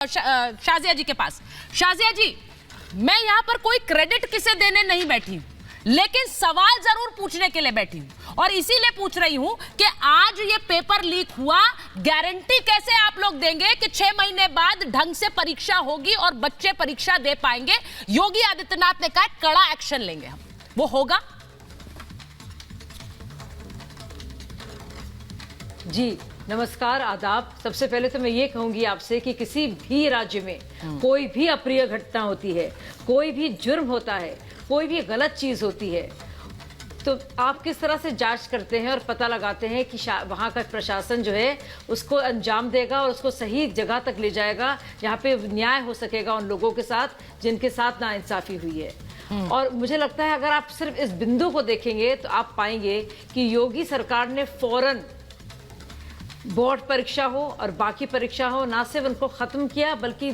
शाजिया जी के पास। शाजिया जी, मैं यहां पर कोई क्रेडिट किसे देने नहीं बैठी हूं, लेकिन सवाल जरूर पूछने के लिए बैठी हूं और इसीलिए पूछ रही हूं कि आज ये पेपर लीक हुआ, गारंटी कैसे आप लोग देंगे कि 6 महीने बाद ढंग से परीक्षा होगी और बच्चे परीक्षा दे पाएंगे? योगी आदित्यनाथ ने कहा कड़ा एक्शन लेंगे हम, वो होगा? जी नमस्कार, आदाब। सबसे पहले तो मैं ये कहूंगी आपसे कि किसी भी राज्य में कोई भी अप्रिय घटना होती है, कोई भी जुर्म होता है, कोई भी गलत चीज होती है, तो आप किस तरह से जांच करते हैं और पता लगाते हैं कि वहाँ का प्रशासन जो है उसको अंजाम देगा और उसको सही जगह तक ले जाएगा जहाँ पे न्याय हो सकेगा उन लोगों के साथ जिनके साथ नाइंसाफी हुई है। और मुझे लगता है अगर आप सिर्फ इस बिंदु को देखेंगे तो आप पाएंगे कि योगी सरकार ने फौरन बोर्ड परीक्षा हो और बाकी परीक्षा हो, ना सिर्फ उनको खत्म किया बल्कि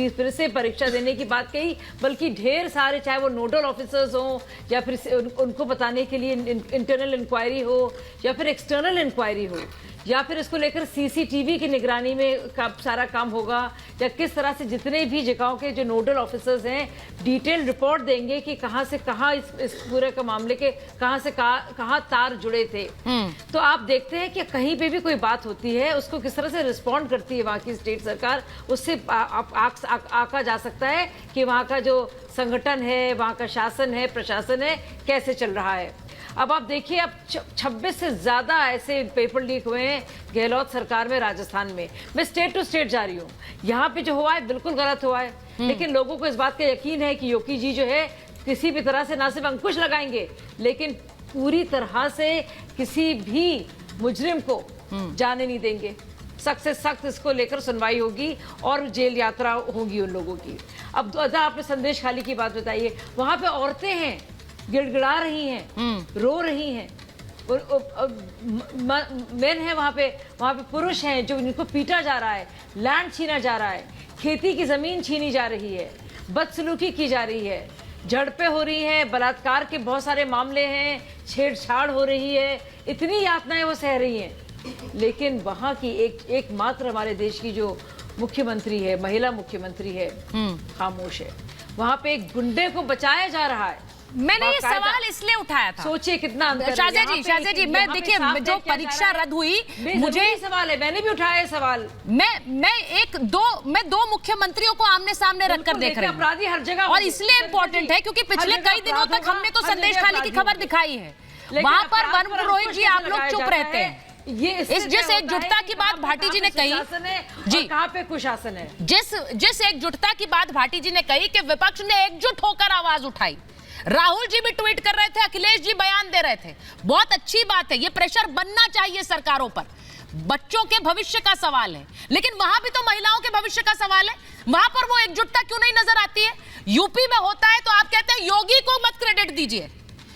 फिर से परीक्षा देने की बात कही, बल्कि ढेर सारे चाहे वो नोडल ऑफिसर्स हो या फिर उनको बताने के लिए इंटरनल इंक्वायरी हो या फिर एक्सटर्नल इंक्वायरी हो या फिर इसको लेकर सीसीटीवी की निगरानी में सारा काम होगा, या किस तरह से जितने भी जगहों के जो नोडल ऑफिसर्स हैं डिटेल रिपोर्ट देंगे कि कहां से कहां इस पूरे के मामले के कहां से कहां तार जुड़े थे। तो आप देखते हैं कि कहीं पे भी कोई बात होती है उसको किस तरह से रिस्पॉन्ड करती है वहां की स्टेट सरकार, उससे आका जा सकता है कि वहां का जो संगठन है, वहां का शासन है, प्रशासन है, कैसे चल रहा है। अब आप देखिए, अब 26 से ज्यादा ऐसे पेपर लीक हुए हैं गहलोत सरकार में, राजस्थान में। मैं स्टेट टू स्टेट जा रही हूँ, यहाँ पे जो हुआ है बिल्कुल गलत हुआ है, लेकिन लोगों को इस बात का यकीन है कि योगी जी जो है किसी भी तरह से ना सिर्फ अंकुश लगाएंगे लेकिन पूरी तरह से किसी भी मुजरिम को जाने नहीं देंगे। सख्त से सख्त इसको लेकर सुनवाई होगी और जेल यात्रा होगी उन लोगों की। अब आपने संदेश खाली की बात बताइए, वहां पे औरतें हैं, गिड़गिड़ा रही हैं, रो रही हैं, मेन है वहां पे पुरुष हैं जो इनको पीटा जा रहा है, लैंड छीना जा रहा है, खेती की जमीन छीनी जा रही है, बदसलूकी की जा रही है, झड़पें हो रही हैं, बलात्कार के बहुत सारे मामले हैं, छेड़छाड़ हो रही है, इतनी यातनाएं वो सह रही हैं। लेकिन वहां की एकमात्र हमारे देश की जो मुख्यमंत्री है, महिला मुख्यमंत्री है, खामोश है। वहां पे एक गुंडे को बचाया जा रहा है। मैंने ये सवाल इसलिए उठाया था, सोचिए कितना अंतर। शाजिया जी, मैं देखिए जो परीक्षा रद्द हुई, मुझे सवाल है, मैंने भी उठाया सवाल। मैं दो मुख्यमंत्रियों को आमने सामने रखकर देख रही हूं, अपराधी हर जगह, और इसलिए इम्पोर्टेंट है क्योंकि पिछले कई दिनों तक हमने तो संदेश खाली की खबर दिखाई है, वहां पर वरुण पुरोहित जी आप लोग चुप रहते हैं। जिस एकजुटता की बात भाटी जी ने कही, जी कहां पे कुशासन है, जिस एकजुटता की बात भाटी जी ने कही कि विपक्ष ने एकजुट होकर आवाज उठाई, राहुल जी भी ट्वीट कर रहे थे, अखिलेश जी बयान दे रहे थे, बहुत अच्छी बात है, ये प्रेशर बनना चाहिए सरकारों पर। बच्चों के भविष्य का सवाल है, लेकिन वहां भी तो महिलाओं के भविष्य का सवाल है, वहां पर वो एकजुटता क्यों नहीं नजर आती है? यूपी में होता है तो आप कहते हैं योगी को मत क्रेडिट दीजिए,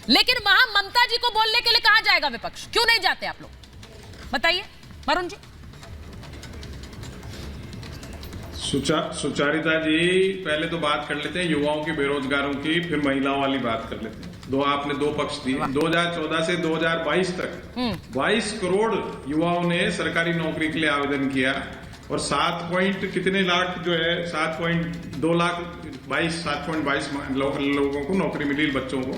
लेकिन वहां ममता जी को बोलने के लिए कहा जाएगा विपक्ष, क्यों नहीं जाते आप लोग? बताइए वरुण जी। सुचारिता जी, पहले तो बात कर लेते हैं युवाओं की, बेरोजगारों की, फिर महिलाओं वाली बात कर लेते हैं। आपने दो पक्ष दिए। 2014 से 2022 तक 22 करोड़ युवाओं ने सरकारी नौकरी के लिए आवेदन किया और 7 लाख जो है 7.2 लाख 7.22 लोगों को नौकरी मिली, बच्चों को।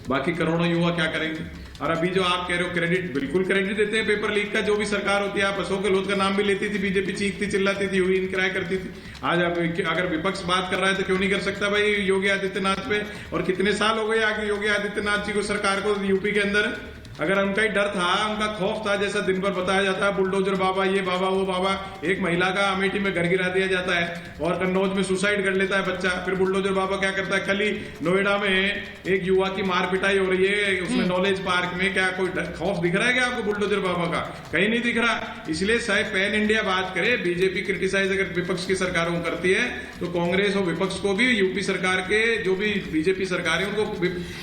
बाकी करोड़ों युवा क्या करेंगे? और अभी जो आप कह रहे हो क्रेडिट, बिल्कुल क्रेडिट देते हैं पेपर लीक का। जो भी सरकार होती है, आप अशोक गहलोत का नाम भी लेती थी, बीजेपी चीखती चिल्लाती थी, हुई इनक्राय करती थी। आज आप अगर विपक्ष बात कर रहा है तो क्यों नहीं कर सकता भाई योगी आदित्यनाथ पे? और कितने साल हो गए आगे योगी आदित्यनाथ जी को, सरकार को, यूपी के अंदर? अगर उनका ही डर था, उनका खौफ था, जैसा दिन भर बताया जाता है, बुलडोजर बाबा, ये बाबा, वो बाबा, एक महिला का अमेठी में घर गिरा दिया जाता है और कन्नौज में सुसाइड कर लेता है बच्चा, फिर बुलडोजर बाबा क्या करता है? कल ही नोएडा में एक युवा की मार पिटाई हो रही है उसमें नॉलेज पार्क में। क्या कोई खौफ दिख रहा है क्या आपको बुलडोजर बाबा का? कहीं नहीं दिख रहा। इसलिए शायद पैन इंडिया बात करे, बीजेपी क्रिटिसाइज अगर विपक्ष की सरकारों करती है तो कांग्रेस और विपक्ष को भी यूपी सरकार के जो भी बीजेपी सरकार है उनको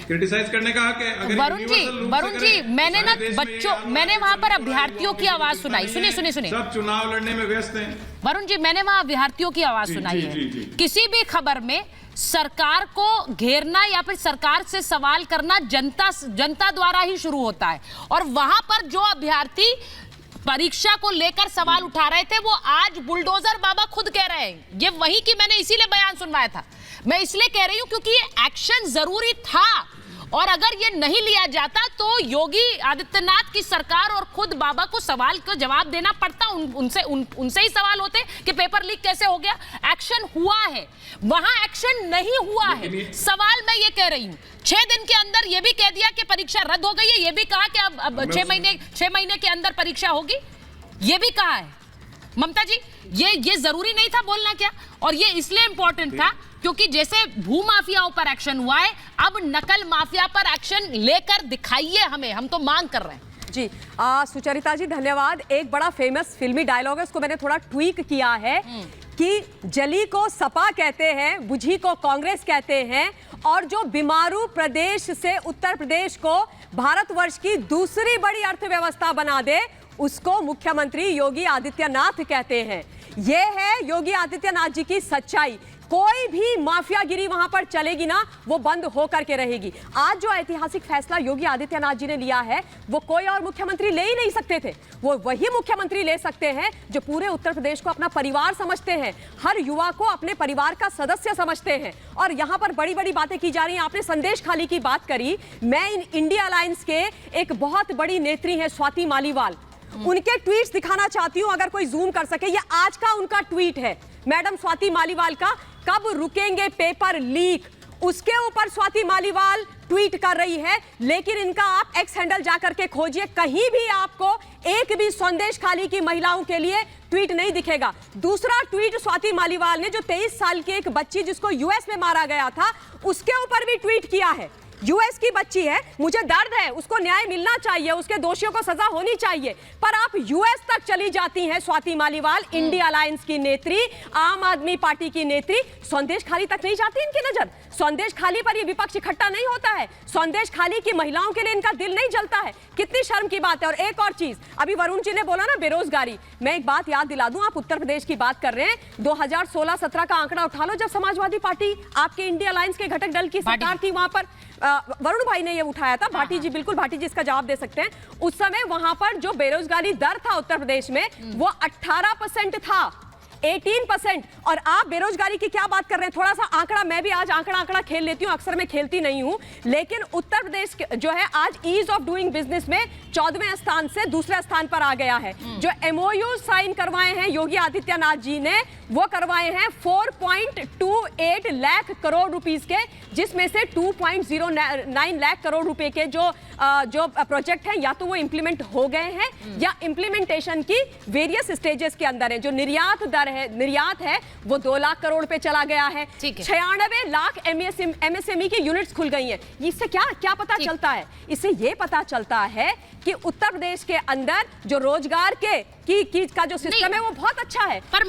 क्रिटिसाइज करने का हक है। वरुण जी, मैंने वहां पर अभ्यर्थियों की आवाज सुनाई, सुनिए। सब चुनाव लड़ने में व्यस्त हैं। वरुण जी, मैंने वहां अभ्यर्थियों की आवाज सुनाई है। किसी भी खबर में सरकार को घेरना या फिर सरकार से सवाल करना जनता द्वारा ही शुरू होता है, और वहां पर जो अभ्यर्थी परीक्षा को लेकर सवाल उठा रहे थे, वो आज बुलडोजर बाबा खुद कह रहे हैं। ये वही की मैंने इसीलिए बयान सुनवाया था। मैं इसलिए कह रही हूं क्योंकि ये एक्शन जरूरी था, और अगर ये नहीं लिया जाता तो योगी आदित्यनाथ की सरकार और खुद बाबा को सवाल का जवाब देना पड़ता। उनसे ही सवाल होते कि पेपर लीक कैसे हो गया। एक्शन हुआ है, वहां एक्शन नहीं हुआ है। सवाल मैं ये कह रही हूं, 6 दिन के अंदर ये भी कह दिया कि परीक्षा रद्द हो गई है, ये भी कहा कि अब 6 महीने के अंदर परीक्षा होगी, ये भी कहा है। ममता जी, ये जरूरी नहीं था बोलना क्या? और ये इसलिए इंपॉर्टेंट था क्योंकि जैसे भू माफियाओं पर एक्शन हुआ है, अब नकल माफिया पर एक्शन लेकर दिखाइए हमें, हम तो मांग कर रहे हैं। जी सुचरिता जी धन्यवाद। एक बड़ा फेमस फिल्मी डायलॉग है, उसको मैंने थोड़ा ट्वीक किया है कि जली को सपा कहते हैं, बुझी को कांग्रेस कहते हैं, और जो बीमारू प्रदेश से उत्तर प्रदेश को भारतवर्ष की दूसरी बड़ी अर्थव्यवस्था बना दे, उसको मुख्यमंत्री योगी आदित्यनाथ कहते हैं। ये है योगी आदित्यनाथ जी की सच्चाई। कोई भी माफियागिरी वहां पर चलेगी ना, वो बंद होकर के रहेगी। आज जो ऐतिहासिक फैसला योगी आदित्यनाथ जी ने लिया है, वो कोई और मुख्यमंत्री ले ही नहीं सकते थे। वो वही मुख्यमंत्री ले सकते हैं जो पूरे उत्तर प्रदेश को अपना परिवार समझते हैं, हर युवा को अपने परिवार का सदस्य समझते हैं। और यहाँ पर बड़ी बड़ी बातें की जा रही हैं। आपने संदेश खाली की बात करी। मैं इंडिया अलायंस के एक बहुत बड़ी नेत्री हैं स्वाति मालीवाल, उनके ट्वीट्स दिखाना चाहती हूं, अगर कोई जूम कर सके। ये आज का उनका ट्वीट है, मैडम स्वाति मालीवाल का, कब रुकेंगे पेपर लीक, उसके ऊपर स्वाति मालीवाल ट्वीट कर रही है। लेकिन इनका आप एक्स हैंडल जाकर के खोजिए, कहीं भी आपको एक भी संदेश खाली की महिलाओं के लिए ट्वीट नहीं दिखेगा। दूसरा ट्वीट स्वाति मालीवाल ने जो 23 साल की एक बच्ची जिसको यूएस में मारा गया था, उसके ऊपर भी ट्वीट किया है। यूएस की बच्ची है, मुझे दर्द है, उसको न्याय मिलना चाहिए, उसके दोषियों को सजा होनी चाहिए, पर आप यूएस तक चली जाती हैं स्वाति मालीवाल, इंडिया अलायंस की नेत्री, आम आदमी पार्टी की नेत्री। संदेश खाली तक नहीं जाती इनकी नजर। संदेश खाली पर ये विपक्ष इकट्ठा नहीं होता है, संदेश खाली की महिलाओं के लिए इनका दिल नहीं जलता है। कितनी शर्म की बात है। और एक और चीज, अभी वरुण जी ने बोला ना बेरोजगारी, मैं एक बात याद दिला दूं, आप उत्तर प्रदेश की बात कर रहे हैं, 2016-17 का आंकड़ा उठा लो, जब समाजवादी पार्टी आपके इंडिया अलायंस के घटक दल की सरकार थी, वहां पर वरुण भाई ने ये उठाया था, भाटी जी, बिल्कुल भाटी जी इसका जवाब दे सकते हैं। उस समय वहां पर जो बेरोजगारी दर था उत्तर प्रदेश में, वो 18% था, 18%। और आप बेरोजगारी की क्या बात कर रहे हैं? थोड़ा सा आंकड़ा, मैं भी आज आंकड़ा खेल लेती हूं, अक्सर मैं खेलती नहीं हूं, लेकिन उत्तर प्रदेश जो है आज ईज ऑफ डूइंग बिजनेस में 14वें स्थान से दूसरे स्थान पर आ गया है। जो एमओयू साइन करवाए हैं योगी आदित्यनाथ जी ने, वो करवाए हैं 4.28 लाख करोड़ रुपीस के, जिसमें से 2.09 लाख करोड़ रुपए के जो प्रोजेक्ट है, या तो वो इंप्लीमेंट हो गए हैं या इंप्लीमेंटेशन की वेरियस स्टेजेस के अंदर है। जो निर्यात है वो 2 लाख करोड़ पे चला गया है। 96 लाख एमएसएमई की यूनिट्स खुल गई हैं। इससे क्या पता चलता है? इससे ये पता चलता है कि उत्तर प्रदेश के अंदर जो रोजगार का जो सिस्टम है वो बहुत अच्छा है।